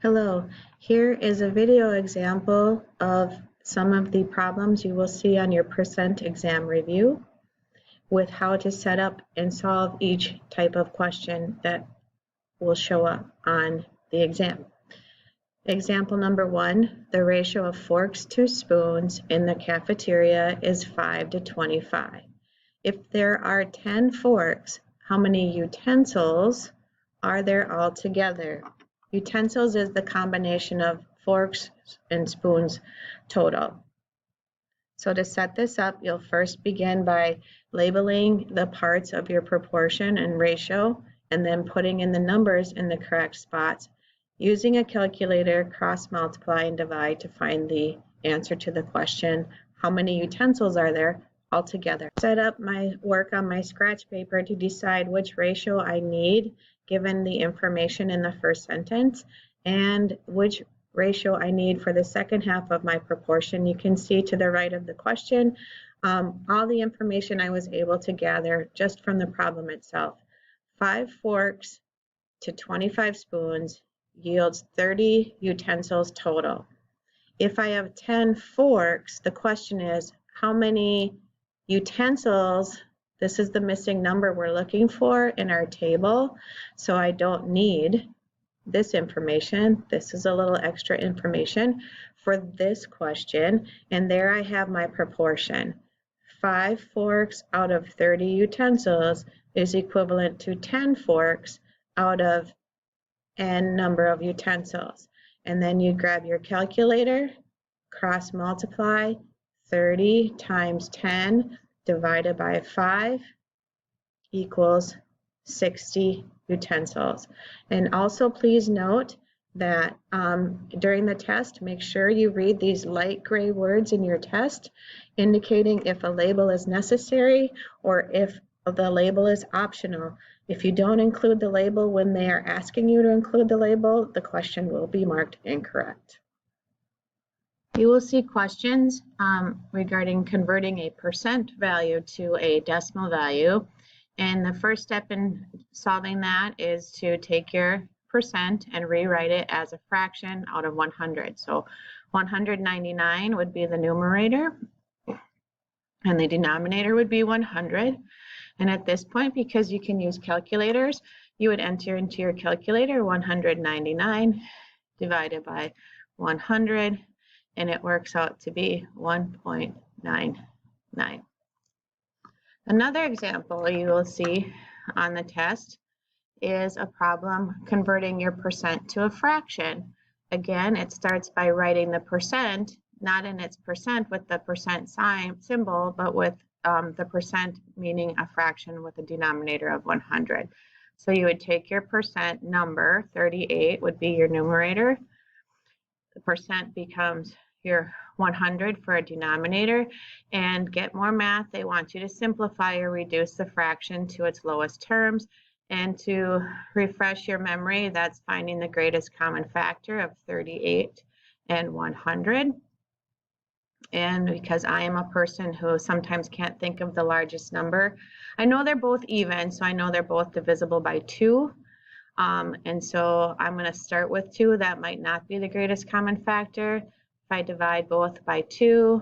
Hello, here is a video example of some of the problems you will see on your percent exam review with how to set up and solve each type of question that will show up on the exam. Example number 1, the ratio of forks to spoons in the cafeteria is 5 to 25. If there are 10 forks, how many utensils are there altogether? Utensils is the combination of forks and spoons total. So to set this up, you'll first begin by labeling the parts of your proportion and ratio, and then putting in the numbers in the correct spots. Using a calculator, cross multiply and divide to find the answer to the question, how many utensils are there altogether? Set up my work on my scratch paper to decide which ratio I need given the information in the first sentence and which ratio I need for the second half of my proportion. You can see to the right of the question all the information I was able to gather just from the problem itself. 5 forks to 25 spoons yields 30 utensils total. If I have 10 forks, the question is how many utensils. This is the missing number we're looking for in our table, so I don't need this information. This is a little extra information for this question, and there I have my proportion. 5 forks out of 30 utensils is equivalent to 10 forks out of n number of utensils. And then you grab your calculator, cross multiply 30 times 10 divided by 5 equals 60 utensils. And also please note that during the test, make sure you read these light gray words in your test indicating if a label is necessary or if the label is optional. If you don't include the label when they are asking you to include the label, the question will be marked incorrect. You will see questions regarding converting a percent value to a decimal value. And the first step in solving that is to take your percent and rewrite it as a fraction out of 100. So 199 would be the numerator, and the denominator would be 100. And at this point, because you can use calculators, you would enter into your calculator 199 divided by 100, and it works out to be 1.99. Another example you will see on the test is a problem converting your percent to a fraction. Again, it starts by writing the percent, not in its percent with the percent sign symbol, but with the percent meaning a fraction with a denominator of 100. So you would take your percent number, 38 would be your numerator. The percent becomes your 100 for a denominator, and Get More Math, they want you to simplify or reduce the fraction to its lowest terms. And to refresh your memory, that's finding the greatest common factor of 38 and 100. And because I am a person who sometimes can't think of the largest number, I know they're both even, so I know they're both divisible by 2. And so I'm going to start with 2. That might not be the greatest common factor. If I divide both by 2,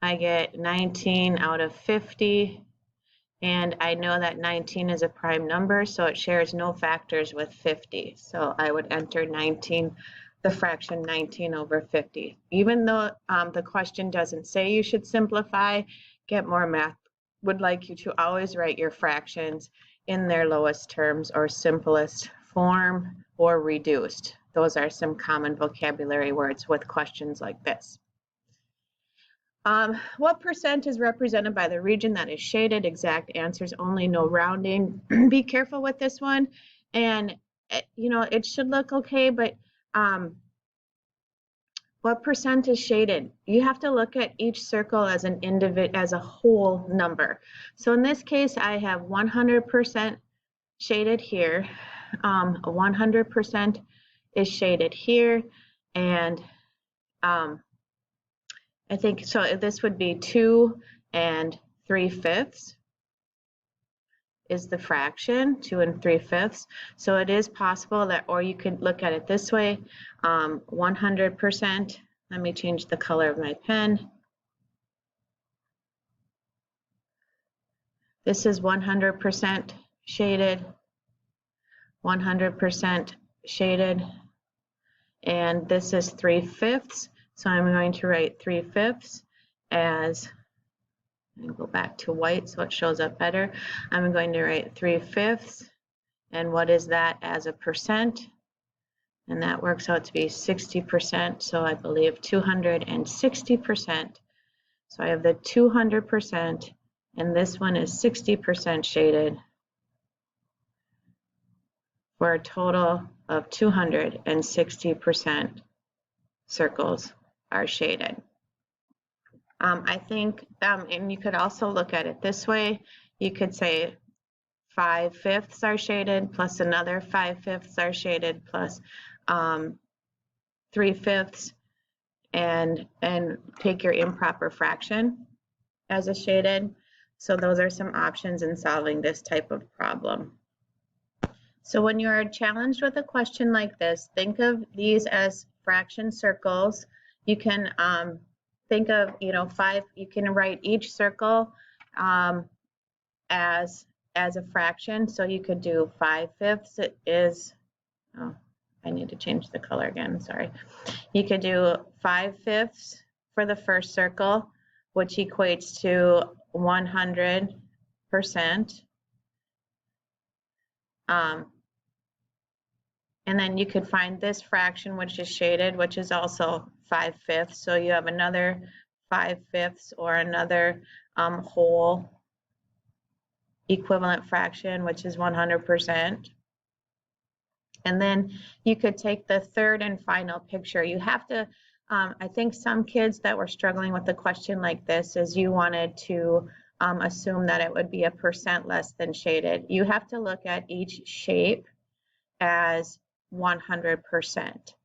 I get 19 out of 50. And I know that 19 is a prime number, so it shares no factors with 50. So I would enter 19, the fraction 19 over 50. Even though the question doesn't say you should simplify, Get More Math would like you to always write your fractions in their lowest terms or simplest form or reduced. Those are some common vocabulary words with questions like this. What percent is represented by the region that is shaded? Exact answers only, no rounding. Be careful with this one. And, you know, it should look okay, but what percent is shaded? You have to look at each circle as an as a whole number. So in this case, I have 100% shaded here. 100% is shaded here, and I think so this would be 2 3/5. is the fraction, 2 3/5. So it is possible that, or you could look at it this way, 100%. Let me change the color of my pen. This is 100% shaded, 100% shaded, and this is 3/5. So I'm going to write 3/5 as, and go back to white so it shows up better. I'm going to write 3/5, and what is that as a percent? And that works out to be 60%, so I believe 260%. So I have the 200%, and this one is 60% shaded, for a total of 260% circles are shaded. I think, and you could also look at it this way. You could say 5/5 are shaded, plus another 5/5 are shaded, plus 3/5, and take your improper fraction as a shaded. So those are some options in solving this type of problem. So when you are challenged with a question like this, think of these as fraction circles. You can think of, you can write each circle as a fraction. So you could do 5/5 is, oh, I need to change the color again, sorry. You could do 5/5 for the first circle, which equates to 100%. And then you could find this fraction, which is shaded, which is also 5/5. So you have another 5/5 or another whole equivalent fraction, which is 100%. And then you could take the third and final picture. You have to, I think some kids that were struggling with a question like this is you wanted to assume that it would be a percent less than shaded. You have to look at each shape as 100%.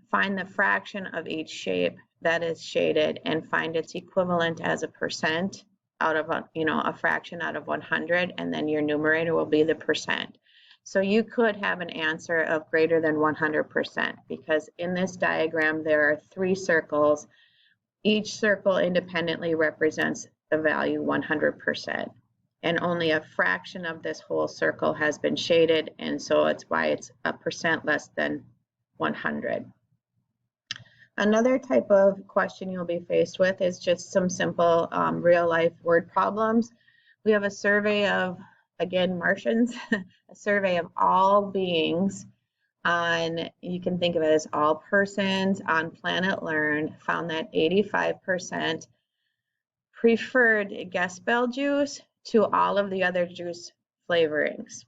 Find the fraction of each shape that is shaded and find its equivalent as a percent out of a fraction out of 100, and then your numerator will be the percent. So you could have an answer of greater than 100% because in this diagram there are 3 circles. Each circle independently represents the value 100%. And only a fraction of this whole circle has been shaded, and so it's why it's a percent less than 100. Another type of question you'll be faced with is just some simple real-life word problems. We have a survey of, again, Martians, a survey of all beings on, you can think of it as all persons on planet Learn, found that 85% preferred guest bell juice to all of the other juice flavorings.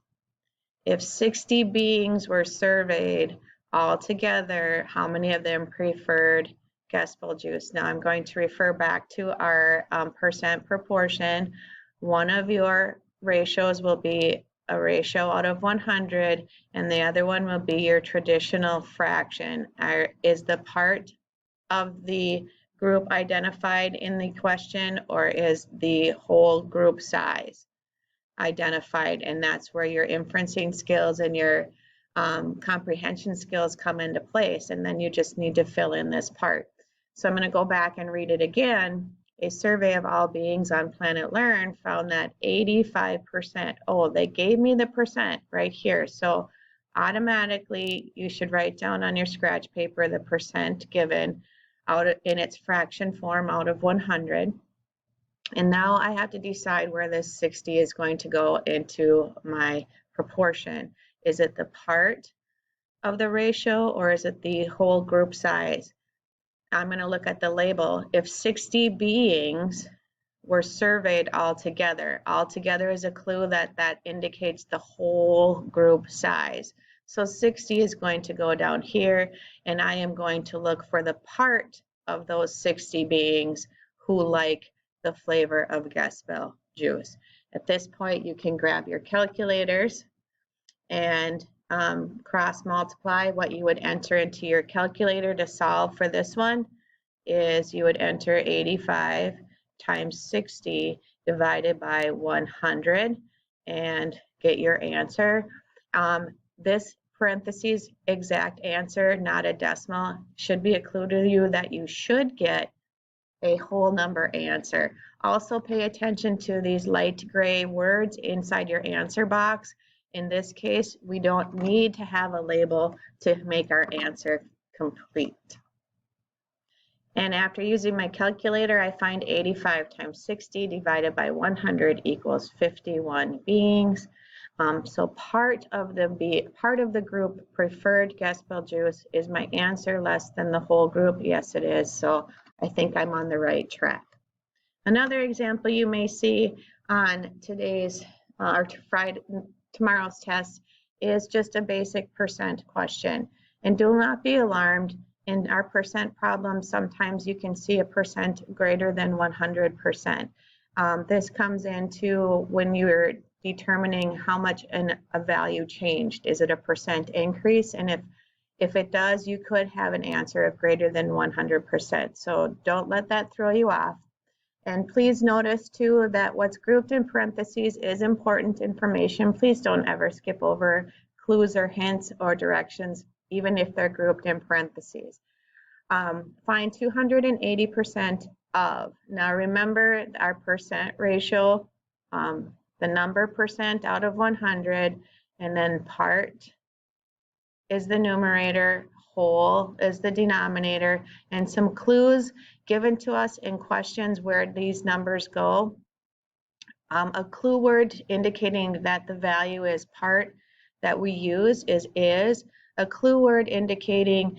If 60 beings were surveyed all together, how many of them preferred guest bell juice? Now I'm going to refer back to our percent proportion. One of your ratios will be a ratio out of 100, and the other one will be your traditional fraction. Is the part of the group identified in the question, or is the whole group size identified? And that's where your inferencing skills and your comprehension skills come into place, and then you just need to fill in this part. So I'm going to go back and read it again. A survey of all beings on planet Learn found that 85%, oh, they gave me the percent right here, so automatically you should write down on your scratch paper the percent given out in its fraction form out of 100. And now I have to decide where this 60 is going to go into my proportion. Is it the part of the ratio, or is it the whole group size? I'm going to look at the label. If 60 beings were surveyed all together is a clue that indicates the whole group size. So 60 is going to go down here, and I am going to look for the part of those 60 beings who like the flavor of guest bell juice. At this point, you can grab your calculators and cross multiply. What you would enter into your calculator to solve for this one is you would enter 85 times 60 divided by 100. and get your answer. This parentheses exact answer, not a decimal, should be a clue to you that you should get a whole number answer. Also pay attention to these light gray words inside your answer box. In this case, we don't need to have a label to make our answer complete. And after using my calculator, I find 85 times 60 divided by 100 equals 51 beings. So part of the group preferred Gaspel juice. Is my answer less than the whole group? Yes, it is. So I think I'm on the right track. Another example you may see on today's or tomorrow's test is just a basic percent question. And do not be alarmed. In our percent problem, sometimes you can see a percent greater than 100%. This comes into when you're determining how much a value changed. Is it a percent increase? And if it does, you could have an answer of greater than 100%. So don't let that throw you off. And please notice too that what's grouped in parentheses is important information. Please don't ever skip over clues or hints or directions, even if they're grouped in parentheses. Find 280% of. Now remember our percent ratio, the number percent out of 100, and then part is the numerator, whole is the denominator, and some clues given to us in questions where these numbers go. A clue word indicating that the value is part that we use is. A clue word indicating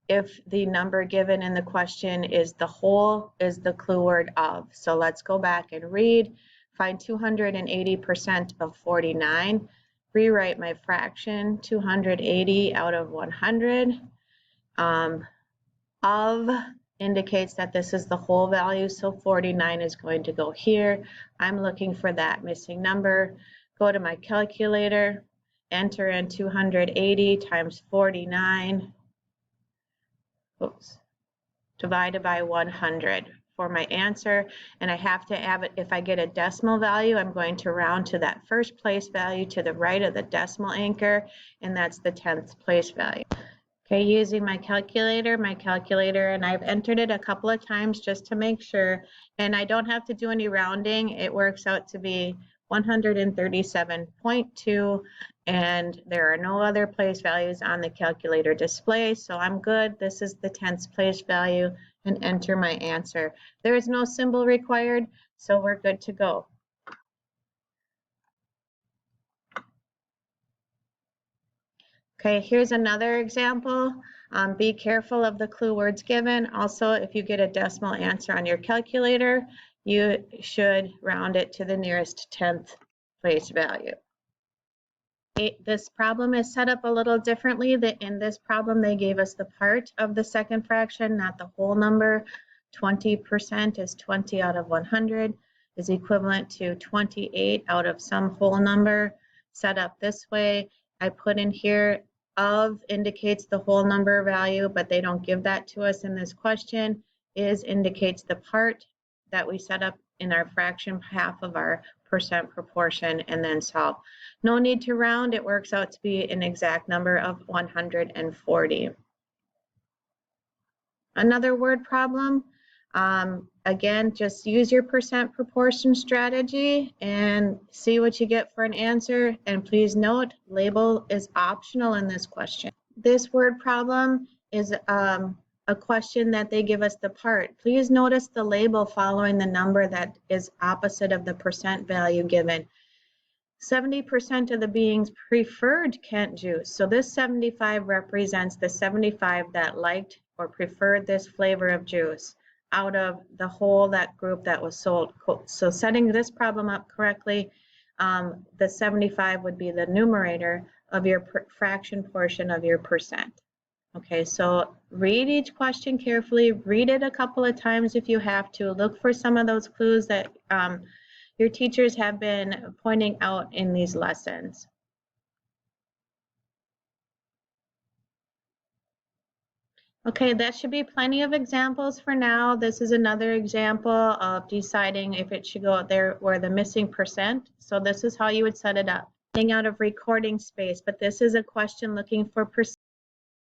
if the number given in the question is the whole is the clue word of. So let's go back and read. Find 280% of 49. Rewrite my fraction, 280 out of 100. Of indicates that this is the whole value, so 49 is going to go here. I'm looking for that missing number. Go to my calculator, enter in 280 times 49. Oops, divided by 100 for my answer, and I have to have it. If I get a decimal value, I'm going to round to that first place value to the right of the decimal anchor, and that's the 10th place value. Okay, using my calculator, and I've entered it a couple of times just to make sure, and I don't have to do any rounding. It works out to be 137.2, and there are no other place values on the calculator display, so I'm good. This is the 10th place value, and enter my answer. There is no symbol required, so we're good to go. Okay, here's another example. Be careful of the clue words given. Also, if you get a decimal answer on your calculator, you should round it to the nearest 10th place value. This problem is set up a little differently. In this problem, they gave us the part of the second fraction, not the whole number. 20% is 20 out of 100 is equivalent to 28 out of some whole number. Set up this way, I put in here of indicates the whole number value, but they don't give that to us in this question. Is indicates the part that we set up in our fraction, half of our percent proportion, and then solve. No need to round. It works out to be an exact number of 140. Another word problem. Again, just use your percent proportion strategy and see what you get for an answer. And please note, label is optional in this question. This word problem is a question that they give us the part. Please notice the label following the number that is opposite of the percent value given. 70% of the beings preferred Kent juice. So this 75 represents the 75 that liked or preferred this flavor of juice out of the whole that group that was sold. So setting this problem up correctly, the 75 would be the numerator of your fraction portion of your percent. Okay, so read each question carefully, read it a couple of times if you have to, look for some of those clues that your teachers have been pointing out in these lessons. Okay, that should be plenty of examples for now. This is another example of deciding if it should go out there where the missing percent. So this is how you would set it up. Getting out of recording space, but this is a question looking for percent.